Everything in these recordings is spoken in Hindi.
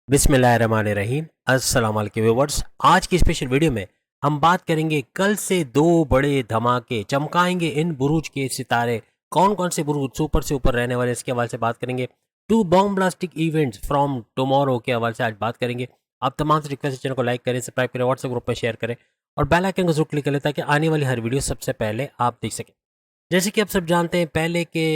बिस्मिल्लाहिर्रहमानिर्रहीम। अस्सलाम वालेकुम व्यूअर्स। आज की स्पेशल वीडियो में हम बात करेंगे कल से दो बड़े धमाके चमकाएंगे इन बुरूज के सितारे। कौन कौन से बुरूज सुपर से ऊपर रहने वाले इसके हवाले से बात करेंगे। Two bomb blastic events from tomorrow के हवाले से आज बात करेंगे। आप तमाम से रिक्वेस्ट चैनल को लाइक करें, सब्सक्राइब करें, व्हाट्सएप ग्रुप में शेयर करें और बेल आइकन को जरूर क्लिक करें ताकि आने वाली हर वीडियो सबसे पहले आप देख सकें। जैसे कि आप सब जानते हैं पहले के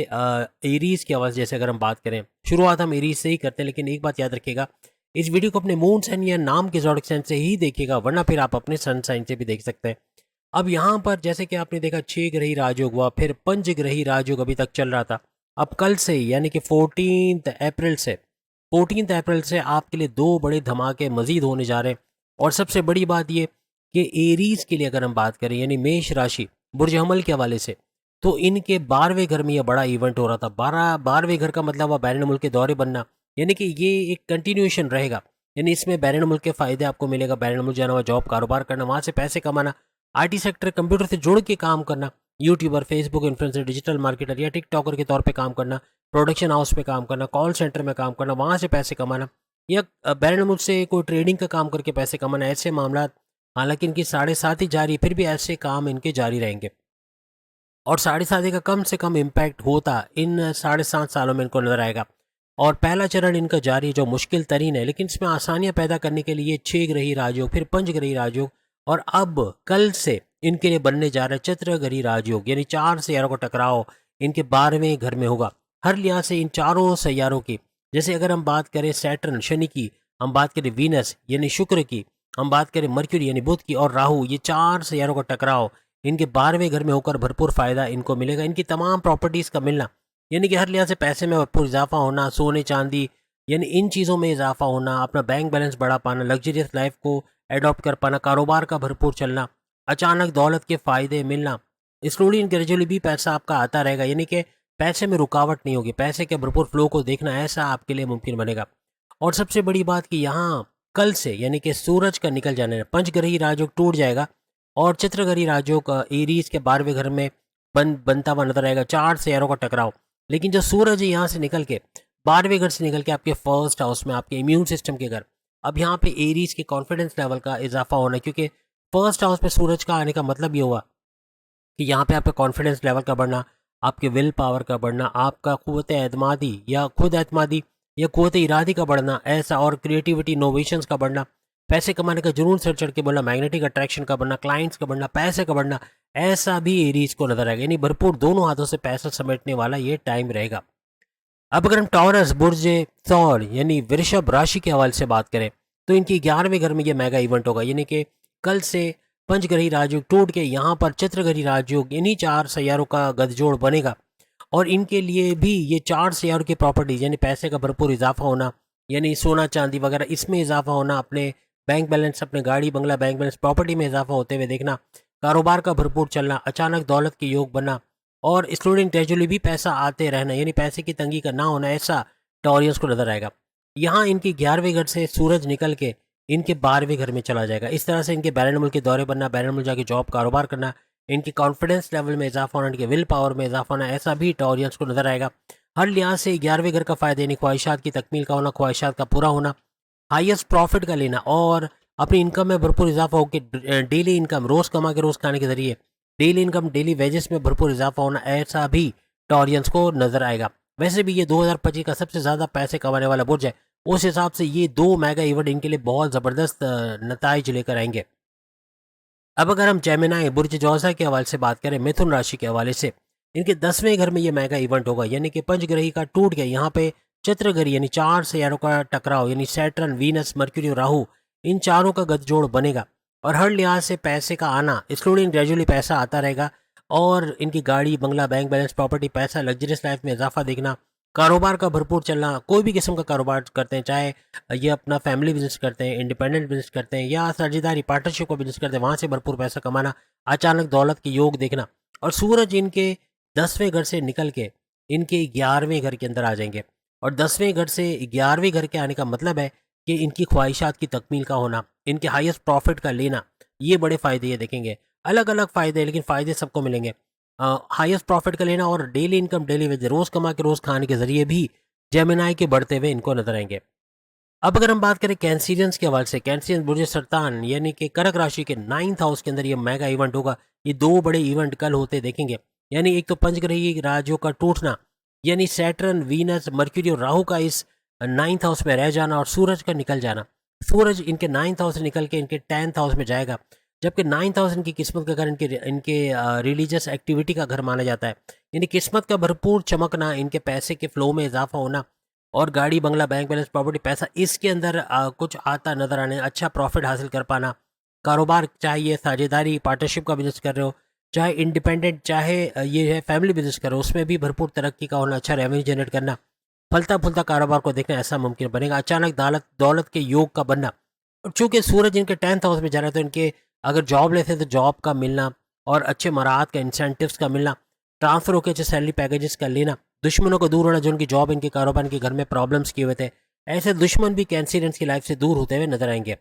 एरीज की आवाज़, जैसे अगर हम बात करें शुरुआत हम एरीज से ही करते हैं, लेकिन एक बात याद रखिएगा, इस वीडियो को अपने मून साइन या नाम के ज़ोडिक साइन से ही देखिएगा, वरना फिर आप अपने सन साइन से भी देख सकते हैं। अब यहाँ पर जैसे कि आपने देखा 6 ग्रही राजयोग हुआ, फिर पंच ग्रही राजयोग अभी तक चल रहा था। अब कल से यानी कि 14 अप्रैल से आपके लिए दो बड़े धमाके मजीद होने जा रहे हैं। और सबसे बड़ी बात ये कि एरीज के लिए अगर हम बात करें यानी मेष राशि बुर्ज हमल के हवाले से, तो इनके 12वें घर में यह बड़ा इवेंट हो रहा था। 12वें घर का मतलब हुआ बैरून मुल्क के दौरे बनना, यानी कि ये एक कंटिन्यूएशन रहेगा। यानी इसमें बैरून मुल्क के फायदे आपको मिलेगा। बैरून मुल्क जाना हुआ, जॉब कारोबार करना, वहाँ से पैसे कमाना, आईटी सेक्टर कंप्यूटर से जुड़ के काम करना, YouTuber, Facebook influencer, digital marketer या टिकटॉकर के तौर पे काम करना, प्रोडक्शन हाउस पे काम करना, कॉल सेंटर में काम करना, वहाँ से पैसे कमाना, या बैरून मुल्क से कोई ट्रेडिंग का काम करके पैसे कमाना, ऐसे मामला। हालांकि इनकी 7.5 ही जारी, फिर भी ऐसे काम इनके जारी रहेंगे। और 7.5 का कम से कम इम्पैक्ट होता इन 7.5 सालों में इनको नजर आएगा। और पहला चरण इनका जारी है जो मुश्किल तरीन है, लेकिन इसमें आसानियां पैदा करने के लिए 6 ग्रही राजयोग, फिर पंच ग्रही राजयोग, और अब कल से इनके लिए बनने जा रहा है चत्र ग्रही राजयोग, यानी 4 सैयारों का टकराव इनके 12वें घर में होगा। हर लिहाज से इन चारों सैयारों की, जैसे अगर हम बात करें सैटर्न शनि की, हम बात करें वीनस यानी शुक्र की, हम बात करें मर्क्यूरी यानी बुध की, और राहु, ये 4 सैयारों का टकराव इनके 12वें घर में होकर भरपूर फायदा इनको मिलेगा। इनकी तमाम प्रॉपर्टीज का मिलना, यानी कि हर लिहाज से पैसे में भरपूर इजाफा होना, सोने चांदी यानी इन चीज़ों में इजाफा होना, अपना बैंक बैलेंस बढ़ा पाना, लग्जरियस लाइफ को एडॉप्ट कर पाना, कारोबार का भरपूर चलना, अचानक दौलत के फायदे मिलना, स्लोली एंड ग्रेजुअली भी पैसा आपका आता रहेगा। यानी कि पैसे में रुकावट नहीं होगी, पैसे के भरपूर फ्लो को देखना ऐसा आपके लिए मुमकिन बनेगा। और सबसे बड़ी बात कि यहाँ कल से यानी कि सूरज का निकल जाने, पंचग्रही राजयोग टूट जाएगा और चित्रग्रही राजयोग एरीज के 12वें घर में बनता हुआ नजर आएगा। 4 सैयारों का टकराव, लेकिन जो सूरज है यहाँ से निकल के 12वें घर से निकल के आपके फर्स्ट हाउस में, आपके इम्यून सिस्टम के घर, अब यहाँ पे एरीज के कॉन्फिडेंस लेवल का इजाफा होना है, क्योंकि फर्स्ट हाउस पे सूरज का आने का मतलब ये हुआ कि यहाँ पे आपका कॉन्फिडेंस लेवल का बढ़ना, आपके विल पावर का बढ़ना, आपका क़ुव्वत एतमादी या खुद एतमादी या क़ुव्वत इरादी का बढ़ना ऐसा, और क्रिएटिविटी इनोवेशंस का बढ़ना, पैसे कमाने का जुनून सर चढ़ के बोलना, मैग्नेटिक अट्रैक्शन का बढ़ना, क्लाइंट्स का बढ़ना, पैसे का बढ़ना, ऐसा भी एरीज को नजर आएगा। यानी भरपूर दोनों हाथों से पैसा समेटने वाला ये टाइम रहेगा। अब अगर हम टॉरस बुर्ज थॉर यानी वृषभ राशि के हवाले से बात करें, तो इनकी 11वें घर में ये मेगा इवेंट होगा। यानी कि कल से पंचग्रही राजयोग टूट के यहाँ पर चित्रग्रही राजयोग, इन्हीं 4 सैयारों का गठजोड़ बनेगा। और इनके लिए भी ये 4 सैयारों की प्रॉपर्टीज यानी पैसे का भरपूर इजाफा होना, यानी सोना चांदी वगैरह इसमें इजाफा होना, अपने बैंक बैलेंस, अपने गाड़ी बंगला बैंक बैलेंस प्रॉपर्टी में इजाफा होते हुए देखना, कारोबार का भरपूर चलना, अचानक दौलत के योग बनना, और स्टूडेंट ग्रेजुअली भी पैसा आते रहना, यानी पैसे की तंगी का ना होना, ऐसा टॉरियंस को नजर आएगा। यहाँ इनकी 11वें घर से सूरज निकल के इनके 12वें घर में चला जाएगा। इस तरह से इनके बैरून मुल्क के दौरे बनना, बैरून मुल्क जाके जॉब कारोबार करना, इनकी कॉन्फिडेंस लेवल में इजाफा होना, इनके विल पावर में इजाफा होना, ऐसा भी टॉरियंस को नजर आएगा। हर लिहाज से 11वें घर का फायदा यानी ख्वाहिशात की तकमील का होना, ख्वाहिशात का पूरा होना, हाईएस्ट प्रॉफिट का लेना, और अपनी इनकम में भरपूर इजाफा होकर डेली इनकम रोज़ कमा के रोज़ खाने के जरिए डेली इनकम, डेली वेजेस में भरपूर इजाफा होना, ऐसा भी टॉरियंस को नजर आएगा। वैसे भी ये 2025 का सबसे ज़्यादा पैसे कमाने वाला बुर्ज है, उस हिसाब से ये दो मेगा इवेंट इनके लिए बहुत ज़बरदस्त नताइज लेकर आएंगे। अब अगर हम जेमिनाई बुर्ज जौज़ा के हवाले से बात करें, मिथुन राशि के हवाले से, इनके 10वें घर में ये मेगा इवेंट होगा। यानी कि पंचग्रही का टूट गया, यहाँ पे चित्रग्रही यानी 4 सैयारों का टकराव, यानी सैटर्न, वीनस, मर्क्यूरी और राहु, इन चारों का गठजोड़ बनेगा। और हर लिहाज से पैसे का आना, स्लोली एंड ग्रेजुअली पैसा आता रहेगा। और इनकी गाड़ी बंगला बैंक बैलेंस प्रॉपर्टी पैसा, लग्जरियस लाइफ में इजाफा देखना, कारोबार का भरपूर चलना, कोई भी किस्म का कारोबार करते हैं, चाहे ये अपना फैमिली बिजनेस करते हैं, इंडिपेंडेंट बिजनेस करते हैं, या साझेदारी पार्टनरशिप का बिजनेस करते हैं, वहाँ से भरपूर पैसा कमाना, अचानक दौलत के योग देखना। और सूरज इनके 10वें घर से निकल के इनके 11वें घर के अंदर आ जाएंगे। और 10वें घर से 11वें घर के आने का मतलब है कि इनकी ख्वाहिशात की तकमील का होना, इनके हाईएस्ट प्रॉफिट का लेना, ये बड़े फ़ायदे ये देखेंगे। अलग अलग फ़ायदे, लेकिन फ़ायदे सबको मिलेंगे। हाईएस्ट प्रॉफिट का लेना और डेली इनकम, डेली वेज, रोज़ कमा के रोज़ खाने के ज़रिए भी जेमिनाई के बढ़ते हुए इनको नजर आएंगे। अब अगर हम बात करें कैंसिरियंस के हवाले से, कैंसिरियंस बुर्ज सरतान यानी कि कर्क राशि के 9th हाउस के अंदर ये मेगा इवेंट होगा। ये दो बड़े इवेंट कल होते देखेंगे, यानी एक तो पंचग्रही राज्यों का टूटना, यानी सैटर्न, वीनस, मर्क्यूरी और राहु का इस 9th हाउस में रह जाना और सूरज का निकल जाना। सूरज इनके 9th हाउस से निकल के इनके 10th हाउस में जाएगा, जबकि 9th हाउस इनकी किस्मत का घर, इनके इनके रिलीजियस एक्टिविटी का घर माना जाता है। यानी किस्मत का भरपूर चमकना, इनके पैसे के फ्लो में इजाफा होना और गाड़ी, बंगला, बैंक बैलेंस, प्रॉपर्टी, पैसा इसके अंदर कुछ आता नजर आने, अच्छा प्रॉफिट हासिल कर पाना। कारोबार, चाहे ये साझेदारी पार्टनरशिप का बिजनेस कर रहे हो, चाहे इंडिपेंडेंट, चाहे ये है फैमिली बिजनेस कर रहे हो, उसमें भी भरपूर तरक्की का होना, अच्छा रेवेन्यू जनरेट करना, फलता फूलता कारोबार को देखना, ऐसा मुमकिन बनेगा। अचानक दौलत दौलत के योग का बनना, और चूंकि सूरज इनके 10th हाउस में जा रहा है तो इनके अगर जॉब लेते हैं तो जॉब का मिलना और अच्छे मराहत का, इंसेंटिव्स का मिलना, ट्रांसफर होकर अच्छे सैलरी पैकेजेस का लेना, दुश्मनों को दूर होना जो उनकी जॉब, इनके कारोबार, इनके घर में प्रॉब्लम्स किए हुए थे, ऐसे दुश्मन भी कैंसिरियंस की लाइफ से दूर होते हुए नजर आएंगे।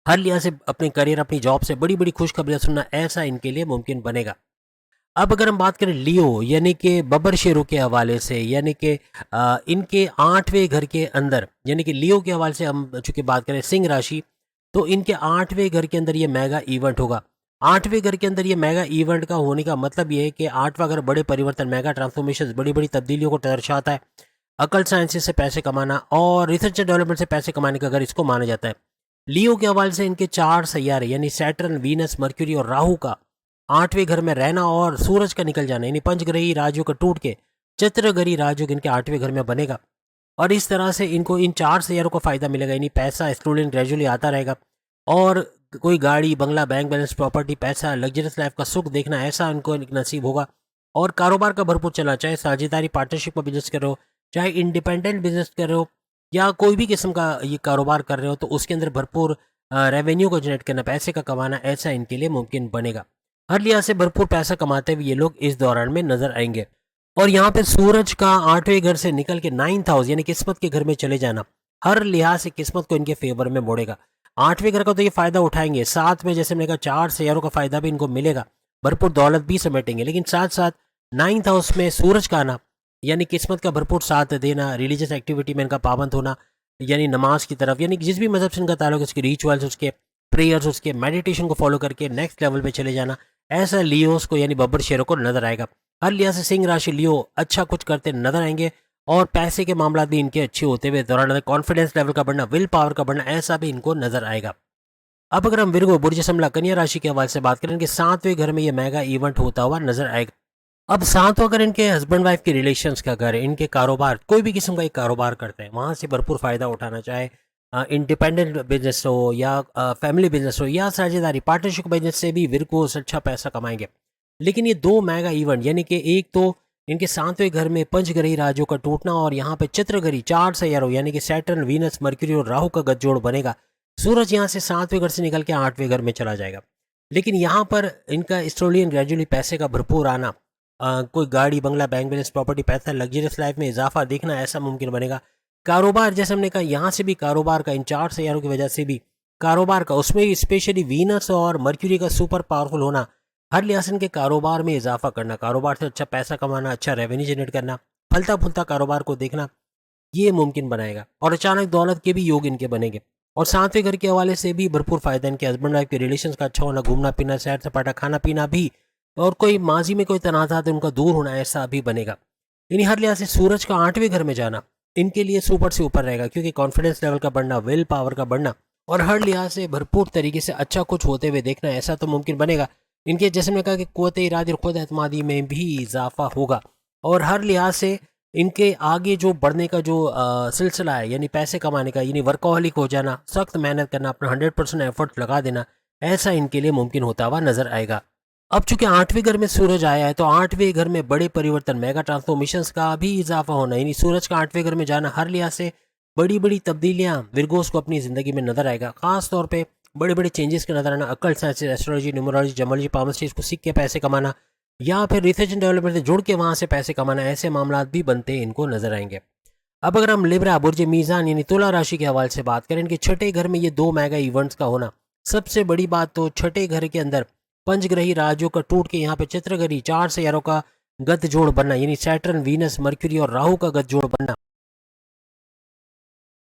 हर लिहाज से अपने करियर, अपनी जॉब से बड़ी बड़ी खुशखबरियां सुनना, ऐसा इनके लिए मुमकिन बनेगा। अब अगर हम बात करें लियो यानी कि बब्बर शेरों के हवाले से, यानी कि इनके 8वें घर के अंदर, यानी कि लियो के हवाले से हम चूंकि बात करें सिंह राशि, तो इनके 8वें घर के अंदर ये मेगा इवेंट होगा। 8वें घर के अंदर ये मेगा इवेंट का होने का मतलब ये है कि 8वां घर बड़े परिवर्तन, मेगा ट्रांसफॉर्मेशन, बड़ी बड़ी तब्दीलियों को दर्शाता है। अकल साइंसेस से पैसे कमाना और रिसर्च एंड डेवलपमेंट से पैसे कमाने का घर इसको माना जाता है। लियो के हवाले से इनके 4 सैयारे यानी सैटर्न, वीनस, मर्क्यूरी और राहु का 8वें घर में रहना और सूरज का निकल जाना, यानी पंचग्रही राज्यों का टूट के चित्रग्रही राज्यों इनके 8वें घर में बनेगा। और इस तरह से इनको इन 4 सैयारों को फायदा मिलेगा, यानी पैसा स्टूडेंट ग्रेजुअली आता रहेगा और कोई गाड़ी, बंगला, बैंक बैलेंस, प्रॉपर्टी, पैसा, लग्जरियस लाइफ का सुख देखना, ऐसा इनको नसीब होगा। और कारोबार का भरपूर चलना, चाहे साझेदारी पार्टनरशिप का बिजनेस कर रहे हो, चाहे इंडिपेंडेंट बिजनेस कर रहे हो, या कोई भी किस्म का ये कारोबार कर रहे हो, तो उसके अंदर भरपूर रेवेन्यू को जनरेट करना, पैसे का कमाना, ऐसा इनके लिए मुमकिन बनेगा। हर लिहाज से भरपूर पैसा कमाते हुए ये लोग इस दौरान में नजर आएंगे। और यहाँ पे सूरज का 8वें घर से निकल के 9th हाउस यानी किस्मत के घर में चले जाना, हर लिहाज से किस्मत को इनके फेवर में मोड़ेगा। 8वें घर का तो ये फायदा उठाएंगे, साथ में जैसे मैंने कहा 4 सैयारों का फायदा भी इनको मिलेगा, भरपूर दौलत भी समेटेंगे, लेकिन साथ साथ 9th हाउस में सूरज का आना, यानी किस्मत का भरपूर साथ देना, रिलीजियस एक्टिविटी में इनका पाबंद होना, यानी नमाज की तरफ, यानी जिस भी मजहब से इनका ताल्लुक, उसके रिचुअल्स, उसके प्रेयर्स, उसके मेडिटेशन को फॉलो करके नेक्स्ट लेवल पे चले जाना, ऐसा लियोस को यानी बब्बर शेरों को नजर आएगा। हर लिहाज से सिंह राशि लियो अच्छा कुछ करते नजर आएंगे और पैसे के मामला भी इनके अच्छे होते हुए दौरान, कॉन्फिडेंस लेवल का बढ़ना, विल पावर का बढ़ना, ऐसा भी इनको नजर आएगा। अब अगर हम विर्गो बुर्ज समला कन्या राशि के हवाले से बात करें, इनके 7वें घर में ये मेगा इवेंट होता हुआ नजर आएगा। अब 7वां अगर इनके हस्बैंड वाइफ के रिलेशंस का घर है, इनके कारोबार, कोई भी किस्म का एक कारोबार करते हैं, वहां से भरपूर फायदा उठाना, चाहे इंडिपेंडेंट बिजनेस हो या फैमिली बिजनेस हो या साझेदारी पार्टनरशिप बिजनेस से भी विर्गोस अच्छा पैसा कमाएंगे। लेकिन ये दो मेगा इवेंट, यानी कि एक तो इनके 7वें घर में पंचग्रही राज्यों का टूटना और यहाँ पे चित्रग्रही 4 सैयारों यानी कि सैटर्न, वीनस, मर्क्यूरी और राहु का गठजोड़ बनेगा। सूरज यहाँ से 7वें घर से निकल के 8वें घर में चला जाएगा। लेकिन यहाँ पर इनका स्लोली एंड ग्रेजुअली पैसे का भरपूर आना, कोई गाड़ी, बंगला, बैंक बैलेंस, प्रॉपर्टी, पैसा, लग्जरियस लाइफ में इजाफा देखना, ऐसा मुमकिन बनेगा। कारोबार, जैसे हमने कहा, यहाँ से भी कारोबार का, इन 4 सैयारों की वजह से भी कारोबार का, उसमें भी स्पेशली वीनस और मर्क्यूरी का सुपर पावरफुल होना, हर लिहाज से इनके कारोबार में इजाफा करना, कारोबार से अच्छा पैसा कमाना, अच्छा रेवेन्यू जनरेट करना, फलता फूलता कारोबार को देखना, ये मुमकिन बनाएगा। और अचानक दौलत के भी योग इनके बनेंगे। और 7वें घर के हवाले से भी भरपूर फायदा, इनके हस्बैंड वाइफ के रिलेशन का अच्छा होना, घूमना फिरना, सैर सपाटा, खाना पीना भी, और कोई माजी में कोई तनाज़ात है उनका दूर होना, ऐसा भी बनेगा। यानी हर लिहाज से सूरज का 8वें घर में जाना इनके लिए सुपर से ऊपर रहेगा, क्योंकि कॉन्फिडेंस लेवल का बढ़ना, विल पावर का बढ़ना और हर लिहाज से भरपूर तरीके से अच्छा कुछ होते हुए देखना, ऐसा तो मुमकिन बनेगा। इनके जैसे मैंने कहा कि क़ुव्वत इरादा और खुद एतमादी में भी इजाफा होगा। और हर लिहाज से इनके आगे जो बढ़ने का जो सिलसिला है, यानी पैसे कमाने का, यानी वर्कहोलिक हो जाना, सख्त मेहनत करना, अपना 100% एफर्ट लगा देना, ऐसा इनके लिए मुमकिन होता हुआ नजर आएगा। अब चूंकि 8वें घर में सूरज आया है, तो 8वें घर में बड़े परिवर्तन, मेगा ट्रांसफॉर्मेशंस का भी इजाफा होना, यानी सूरज का 8वें घर में जाना, हर लिहाज से बड़ी बड़ी तब्दीलियां विर्गोस को अपनी ज़िंदगी में नजर आएगा। खास तौर पे बड़े बड़े चेंजेस के नजर आना, अकल साइंस, एस्ट्रोलॉजी, न्यूमरोलॉजी, जमोलॉजी, पामस्ट्री, इसको सीख के पैसे कमाना या फिर रिसर्च एंड डेवलपमेंट से जुड़ के वहां से पैसे कमाना, ऐसे मामला भी बनते इनको नजर आएंगे। अब अगर हम लिब्रा बुर्ज मीज़ान यानी तुला राशि के हवाले से बात करें, इनके छठे घर में ये दो मेगा इवेंट्स का होना, सबसे बड़ी बात तो छठे घर के अंदर पंचग्रही राज्यों का टूट के यहाँ पे चित्रग्रही 4 सैयारों का गठजोड़ बनना, यानी सैटर्न, वीनस, मर्क्यूरी और राहु का गठजोड़ बनना,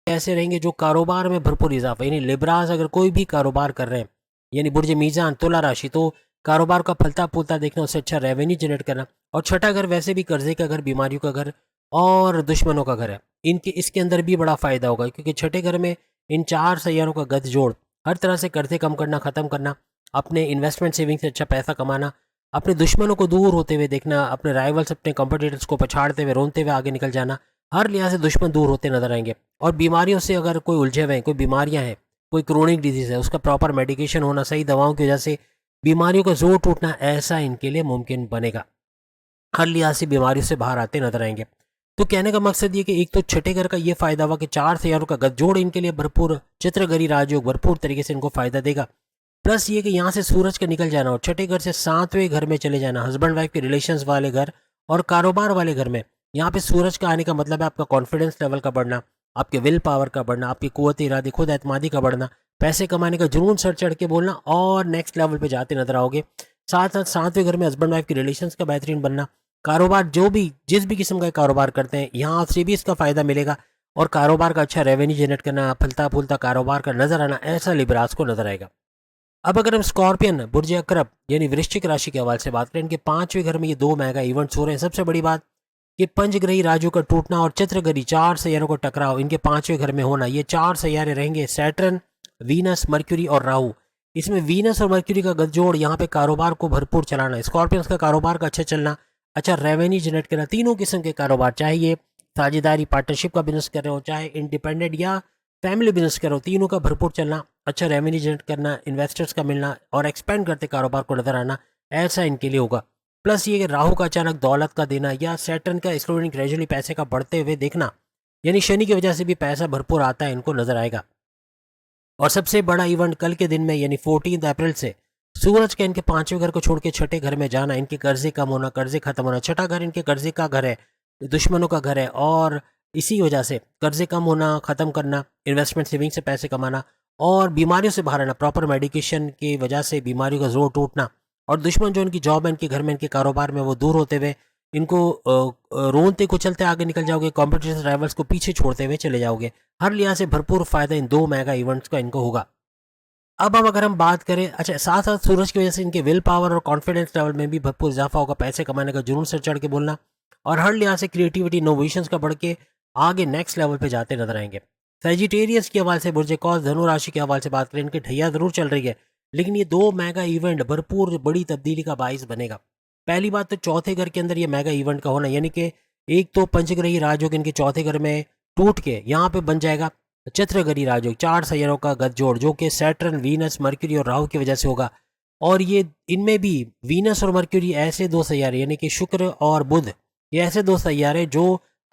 ऐसे रहेंगे जो कारोबार में भरपूर इजाफा, यानी लिब्रास अगर कोई भी कारोबार कर रहे हैं, यानी बुर्ज मीज़ान तुला राशि, तो कारोबार का फलता फूलता देखना, उससे अच्छा रेवेन्यू जनरेट करना। और छठा घर वैसे भी कर्जे का घर, बीमारियों का घर और दुश्मनों का घर है, इनके इसके अंदर भी बड़ा फायदा होगा, क्योंकि छठे घर में इन 4 सैयारों का गठजोड़ हर तरह से कर्जे कम करना, ख़त्म करना, अपने इन्वेस्टमेंट सेविंग से अच्छा पैसा कमाना, अपने दुश्मनों को दूर होते हुए देखना, अपने राइवल्स अपने कॉम्पिटिटर्स को पछाड़ते हुए रोनते हुए आगे निकल जाना, हर लिहाज से दुश्मन दूर होते नजर आएंगे। और बीमारियों से अगर कोई उलझे हुए हैं, कोई बीमारियां हैं, कोई क्रोनिक डिजीज है, उसका प्रॉपर मेडिकेशन होना, सही दवाओं की वजह से बीमारियों का जोर टूटना, ऐसा इनके लिए मुमकिन बनेगा। हर लिहाज से बीमारियों से बाहर आते नजर आएंगे। तो कहने का मकसद ये कि एक तो छठे घर का ये फायदा हुआ कि 4 सैयारों का गठजोड़ इनके लिए भरपूर, चित्रगरी राजयोग भरपूर तरीके से इनको फायदा देगा। प्लस ये कि यहाँ से सूरज का निकल जाना और छठे घर से 7वें घर में चले जाना, हस्बैंड वाइफ के रिलेशंस वाले घर और कारोबार वाले घर में, यहाँ पे सूरज का आने का मतलब है आपका कॉन्फिडेंस लेवल का बढ़ना, आपके विल पावर का बढ़ना, आपकी कुव्वत इरादी, खुद एतमादी का बढ़ना, पैसे कमाने का जुनून सर चढ़ के बोलना और नेक्स्ट लेवल पे जाते नजर आओगे। साथ साथ 7वें घर में हस्बैंड वाइफ के रिलेशंस का बेहतरीन बनना, कारोबार जो भी जिस भी किस्म का कारोबार करते हैं यहाँ से भी इसका फायदा मिलेगा और कारोबार का अच्छा रेवेन्यू जनरेट करना, फलता फूलता कारोबार का नजर आना, ऐसा लिब्रास को नजर आएगा। अब अगर हम स्कॉर्पियन, बुर्ज अकरब यानी वृश्चिक राशि के हवाले से बात करें, इनके 5वें घर में ये 2 मेगा इवेंट्स हो रहे हैं। सबसे बड़ी बात कि पंचग्रही राजू का टूटना और चित्रगरी 4 सैयारों को टकराव इनके 5वें घर में होना। ये 4 सैयारे रहेंगे सैटर्न, वीनस, मर्क्यूरी और राहु। इसमें वीनस और मर्क्यूरी का गठजोड़ यहाँ पे कारोबार को भरपूर चलाना, स्कॉर्पियंस का कारोबार का अच्छा चलना, अच्छा रेवेन्यू जनरेट करना, तीनों किस्म के कारोबार, चाहे ये साझेदारी पार्टनरशिप का बिजनेस कर रहे हो, चाहे इंडिपेंडेंट या फैमिली बिजनेस करो, तीनों का भरपूर चलना, अच्छा रेवेन्यू जनरेट करना, इन्वेस्टर्स का मिलना और एक्सपेंड करते कारोबार को नजर आना, ऐसा इनके लिए होगा। प्लस ये कि राहु का अचानक दौलत का देना या सैटर्न का स्लोइंग ग्रेजुअली पैसे का बढ़ते हुए देखना, यानी शनि की वजह से भी पैसा भरपूर आता है, इनको नजर आएगा। और सबसे बड़ा इवेंट कल के दिन में यानी 14 अप्रैल से सूरज के इनके 5वें घर को छोड़ के छठे घर में जाना, इनके कर्जे कम होना, कर्जे खत्म होना। छठा घर इनके कर्जे का घर है, दुश्मनों का घर है और इसी वजह से कर्जे कम होना, खत्म करना, इन्वेस्टमेंट सेविंग से पैसे कमाना और बीमारियों से बाहर आना, प्रॉपर मेडिकेशन की वजह से बीमारियों का जोर टूटना और दुश्मन जो इनकी जॉब है, इनके घर में, इनके कारोबार में, वो दूर होते हुए इनको रोनते कुचलते आगे निकल जाओगे, कॉम्पिटिशन राइवल्स को पीछे छोड़ते हुए चले जाओगे। हर लिहाज से भरपूर फायदा इन 2 मेगा इवेंट्स का इनको होगा। अब अगर हम बात करें, अच्छा साथ साथ सूरज की वजह से इनके विल पावर और कॉन्फिडेंस लेवल में भी भरपूर इजाफा होगा, पैसे कमाने का जुनून से चढ़ के बोलना और हर लिहाज से क्रिएटिविटी, इनोवेशंस का बढ़ के आगे नेक्स्ट लेवल पे जाते नजर आएंगे। सेजिटेरियस के हवाले से, बुर्ज कौस, धनु राशि के हवाले से बात करें, इनकी ढैया जरूर चल रही है, लेकिन ये 2 मेगा इवेंट भरपूर बड़ी तब्दीली का बाइस बनेगा। पहली बात तो चौथे घर के अंदर ये मेगा इवेंट का होना, यानी कि एक तो पंचग्रही राजयोग इनके चौथे घर में टूट के यहाँ पे बन जाएगा चित्रगरी राजयोग, 4 सैयारों का गठजोड़ जो कि सैटर्न, वीनस, मर्क्यूरी और राहु की वजह से होगा। और ये इनमें भी वीनस और मर्क्यूरी ऐसे 2 सैयारे यानी कि शुक्र और बुध, ये ऐसे 2 सैयारे जो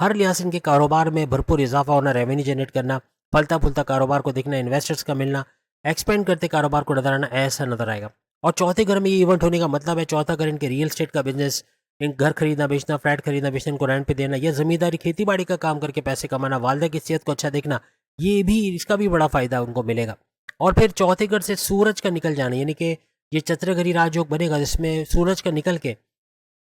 हर लिहाज से इनके कारोबार में भरपूर इजाफा होना, रेवेन्यू जनरेट करना, फलता फूलता कारोबार को देखना, इन्वेस्टर्स का मिलना, एक्सपेंड करते कारोबार को नजर आना, ऐसा नजर आएगा। और चौथे घर में ये इवेंट होने का मतलब है चौथा घर इनके रियल एस्टेट का बिजनेस, इन घर खरीदना बेचना, फ्लैट खरीदना बेचना, इनको रेंट पे देना, या जमींदारी खेती बाड़ी का काम करके पैसे कमाना, वालदा की सेहत को अच्छा देखना, ये भी इसका भी बड़ा फायदा उनको मिलेगा। और फिर चौथे घर से सूरज का निकल जाना, यानी कि ये चत्रघरी राजयोग बनेगा जिसमें सूरज का निकल के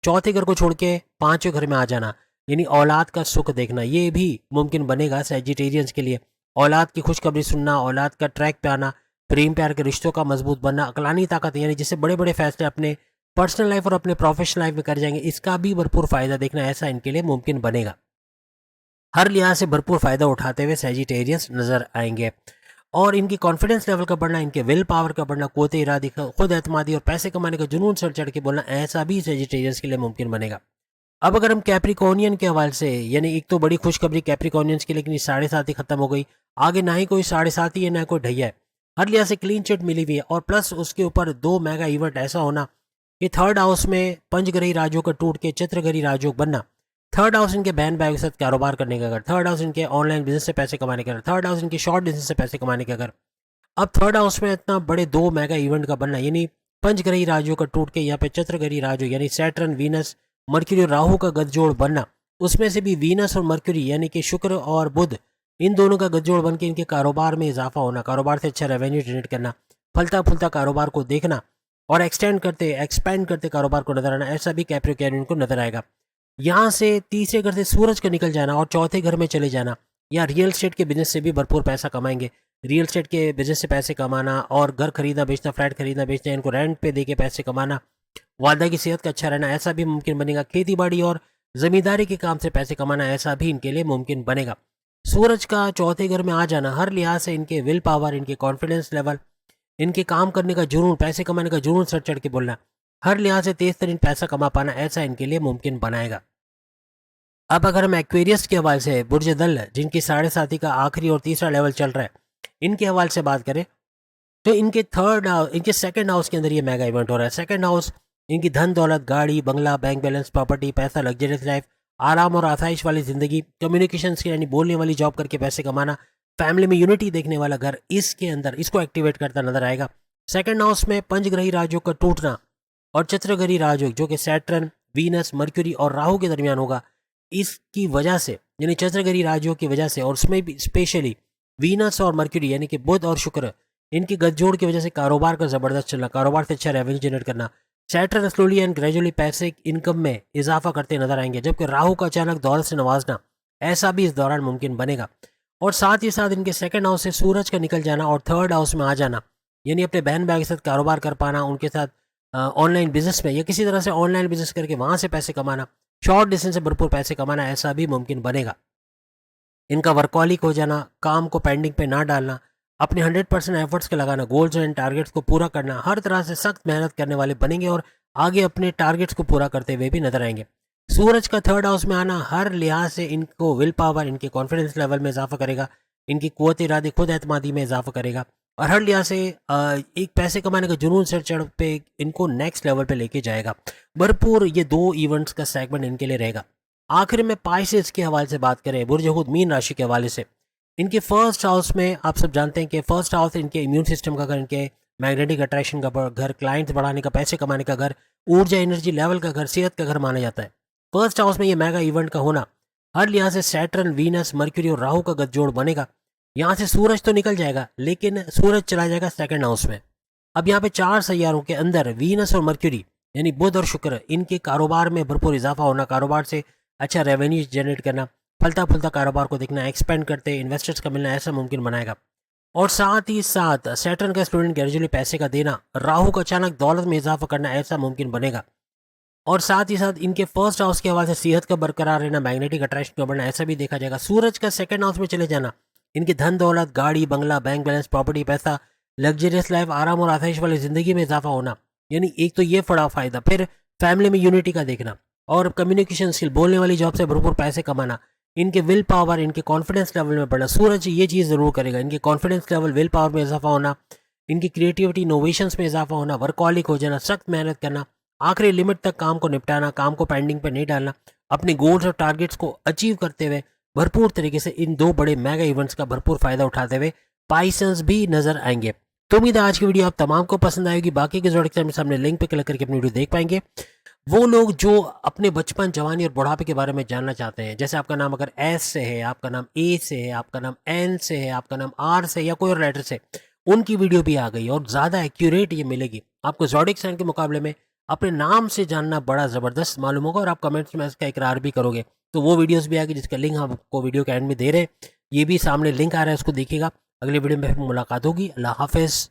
चौथे घर को छोड़ के 5वें घर में आ जाना, यानी औलाद का सुख देखना, ये भी मुमकिन बनेगा सेजिटेरियंस के लिए। औलाद की खुशखबरी सुनना, औलाद का ट्रैक पे आना, प्रेम प्यार के रिश्तों का मजबूत बनना, अकलानी ताकत, यानी जिससे बड़े बड़े फैसले अपने पर्सनल लाइफ और अपने प्रोफेशनल लाइफ में कर जाएंगे, इसका भी भरपूर फायदा देखना, ऐसा इनके लिए मुमकिन बनेगा। हर लिहाज से भरपूर फायदा उठाते हुए सेजिटेरियंस नजर आएंगे और इनकी कॉन्फिडेंस लेवल का बढ़ना, इनके विल पावर का बढ़ना, कुव्वत इरादी, खुद एतमादी और पैसे कमाने का जुनून सर चढ़ के बोलना, ऐसा भी सेजिटेरियंस के लिए मुमकिन बनेगा। अब अगर हम कैप्रिकॉर्नियन के हवाले से, यानी एक तो बड़ी खुशखबरी कैप्रिकॉर्नियंस की, लेकिन ये 7.5 खत्म हो गई, आगे ना ही कोई 7.5 है ना कोई ढैया है, हर लिहाज से क्लीन चिट मिली हुई है। और प्लस उसके ऊपर 2 मेगा इवेंट ऐसा होना कि थर्ड हाउस में पंचग्रही राजयोग का टूट के चित्रग्रही राजयोग बनना, थर्ड हाउस इनके बहन भाई के साथ कारोबार करने का घर, थर्ड हाउस इनके ऑनलाइन बिजनेस से पैसे कमाने का घर, थर्ड हाउस इनके शॉर्ट बिजनेस से पैसे कमाने का घर। अब थर्ड हाउस में इतना बड़े 2 मेगा इवेंट का बनना, यानी पंचग्रही राजयोग का टूट के यहाँ पे चित्रग्रही राजयोग यानी सैटर्न, वीनस, मर्क्यूरी और राहु का गठजोड़ बनना, उसमें से भी वीनस और मर्क्यूरी यानी कि शुक्र और बुध, इन दोनों का गठजोड़ बन के इनके कारोबार में इजाफा होना, कारोबार से अच्छा रेवेन्यू जनरेट करना, फलता फूलता कारोबार को देखना और एक्सपेंड करते कारोबार को नजर आना, ऐसा भी कैप्रिकॉर्नियन को नजर आएगा। यहाँ से तीसरे घर से सूरज का निकल जाना और चौथे घर में चले जाना, या रियल एस्टेट के बिजनेस से भी भरपूर पैसा कमाएंगे। रियल एस्टेट के बिजनेस से पैसे कमाना और घर खरीदना बेचना, फ्लैट खरीदना बेचना, इनको रेंट पे दे के पैसे कमाना, वालदा की सेहत का अच्छा रहना, ऐसा भी मुमकिन बनेगा। खेती बाड़ी और ज़मींदारी के काम से पैसे कमाना, ऐसा भी इनके लिए मुमकिन बनेगा। सूरज का चौथे घर में आ जाना हर लिहाज से इनके विल पावर, इनके कॉन्फिडेंस लेवल, इनके काम करने का जुनून, पैसे कमाने का जुनून सर चढ़ के बोलना, हर लिहाज से तेज तरीन पैसा कमा पाना, ऐसा इनके लिए मुमकिन बनाएगा। अब अगर हम एक्वेरियस के हवाले से बुर्ज दल, जिनकी 7.5 का आखिरी और तीसरा लेवल चल रहा है, इनके हवाले से बात करें तो इनके सेकंड हाउस के अंदर ये मेगा इवेंट हो रहा है। सेकंड हाउस इनकी धन दौलत, गाड़ी बंगला, बैंक बैलेंस, प्रॉपर्टी, पैसा, लग्जरियस लाइफ, आराम और आसाइश वाली ज़िंदगी, कम्युनिकेशन की यानी बोलने वाली जॉब करके पैसे कमाना, फैमिली में यूनिटी देखने वाला घर, इसके अंदर इसको एक्टिवेट करता नजर आएगा। सेकंड हाउस में पंचग्रही राजयोग का टूटना और चतुर्ग्रही राजयोग जो कि सैटर्न, वीनस, मर्क्यूरी और राहु के दरमियान होगा, इसकी वजह से यानी चतुर्ग्रही राजयोग की वजह से, और उसमें भी स्पेशली वीनस और मर्क्यूरी यानी कि बुध और शुक्र, इनकी गठजोड़ की वजह से कारोबार का ज़बरदस्त चलना, कारोबार से अच्छा रेवेन्यू जनरेट करना। सैटर्न स्लोली एंड ग्रेजुअली पैसे इनकम में इजाफा करते नजर आएंगे, जबकि राहु का अचानक दौलत से नवाजना, ऐसा भी इस दौरान मुमकिन बनेगा। और साथ ही साथ इनके सेकंड हाउस से सूरज का निकल जाना और थर्ड हाउस में आ जाना, यानी अपने बहन भाई के साथ कारोबार कर पाना, उनके साथ ऑनलाइन बिजनेस में या किसी तरह से ऑनलाइन बिजनेस करके वहाँ से पैसे कमाना, शॉर्ट डिस्टेंस से भरपूर पैसे कमाना, ऐसा भी मुमकिन बनेगा। इनका वर्कॉलिक हो जाना, काम को पेंडिंग पे ना डालना, अपने 100% एफर्ट्स के लगाना, गोल्स एंड टारगेट्स को पूरा करना, हर तरह से सख्त मेहनत करने वाले बनेंगे और आगे अपने टारगेट्स को पूरा करते हुए भी नजर आएंगे। सूरज का थर्ड हाउस में आना हर लिहाज से इनको विल पावर, इनके कॉन्फिडेंस लेवल में इजाफा करेगा, इनकी कुव्वत इरादे, खुद एतमादी में इजाफा करेगा और हर लिहाज से एक पैसे कमाने का जुनून से चढ़ पे इनको नेक्स्ट लेवल पे लेके जाएगा। भरपूर ये 2 इवेंट्स का सेगमेंट इनके लिए रहेगा। आखिर में पाइसेस के हवाले से बात करें, बुर्ज खुद मीन राशि के हवाले से, इनके फर्स्ट हाउस में आप सब जानते हैं कि फर्स्ट हाउस इनके इम्यून सिस्टम का घर, इनके मैग्नेटिक अट्रैक्शन का घर, क्लाइंट्स बढ़ाने का, पैसे कमाने का घर, ऊर्जा एनर्जी लेवल का घर, सेहत का घर माना जाता है। फर्स्ट हाउस में ये मेगा इवेंट का होना हर लिहाज से सैटर्न, वीनस, मर्क्यूरी और राहु का गठजोड़ बनेगा। यहाँ से सूरज तो निकल जाएगा लेकिन सूरज चला जाएगा सेकंड हाउस में। अब यहाँ पे 4 सैयारों के अंदर वीनस और मर्क्यूरी यानी बुध और शुक्र, इनके कारोबार में भरपूर इजाफा होना, कारोबार से अच्छा रेवेन्यू जनरेट करना, फलता फूलता कारोबार को देखना, एक्सपेंड करते इन्वेस्टर्स का मिलना, ऐसा मुमकिन बनाएगा। और साथ ही साथ सैटर्न का स्टूडेंट ग्रेजुअली पैसे का देना, राहु का अचानक दौलत में इजाफा करना, ऐसा मुमकिन बनेगा। और साथ ही साथ इनके फर्स्ट हाउस के हवाले से सेहत का बरकरार रहना, मैग्नेटिक अट्रैक्शन का बढ़ना, ऐसा भी देखा जाएगा। सूरज का सेकंड हाउस में चले जाना इनकी धन दौलत, गाड़ी बंगला, बैंक बैलेंस, प्रॉपर्टी, पैसा, लग्जरियस लाइफ, आराम और आसाइश वाली जिंदगी में इजाफा होना, यानी एक तो ये बड़ा फायदा, फिर फैमिली में यूनिटी का देखना और कम्युनिकेशन स्किल, बोलने वाली जॉब से भरपूर पैसे कमाना, इनके विल पावर, इनके कॉन्फिडेंस लेवल में बढ़ना। सूरज ये चीज़ ज़रूर करेगा, इनके कॉन्फिडेंस लेवल, विल पावर में इजाफा होना, इनकी क्रिएटिविटी, इनोवेशंस में इजाफा होना, वर्कॉलिक हो जाना, सख्त मेहनत करना, आखिरी लिमिट तक काम को निपटाना, काम को पेंडिंग पे नहीं डालना, अपने गोल्स और टारगेट्स को अचीव करते हुए भरपूर तरीके से इन 2 बड़े मेगा इवेंट्स का भरपूर फायदा उठाते हुए पाइसंस भी नजर आएंगे। तो उम्मीद है आज की वीडियो आप तमाम को पसंद आएगी। बाकी के जोड़ के सामने लिंक पे क्लिक करके अपनी वीडियो देख पाएंगे। वो लोग जो अपने बचपन, जवानी और बुढ़ापे के बारे में जानना चाहते हैं, जैसे आपका नाम अगर एस से है, आपका नाम ए से है, आपका नाम एन से है, आपका नाम आर से या कोई और लेटर से, उनकी वीडियो भी आ गई और ज़्यादा एक्यूरेट ये मिलेगी आपको। ज़ोडिक साइन के मुकाबले में अपने नाम से जानना बड़ा ज़बरदस्त मालूम होगा और आप कमेंट्स में इसका इकरार भी करोगे। तो वो वीडियोस भी आ गई जिसका लिंक हम आपको वीडियो के एंड में दे रहे हैं। ये भी सामने लिंक आ रहा है, उसको देखिएगा। अगले वीडियो में मुलाकात होगी। अल्लाह हाफिज़।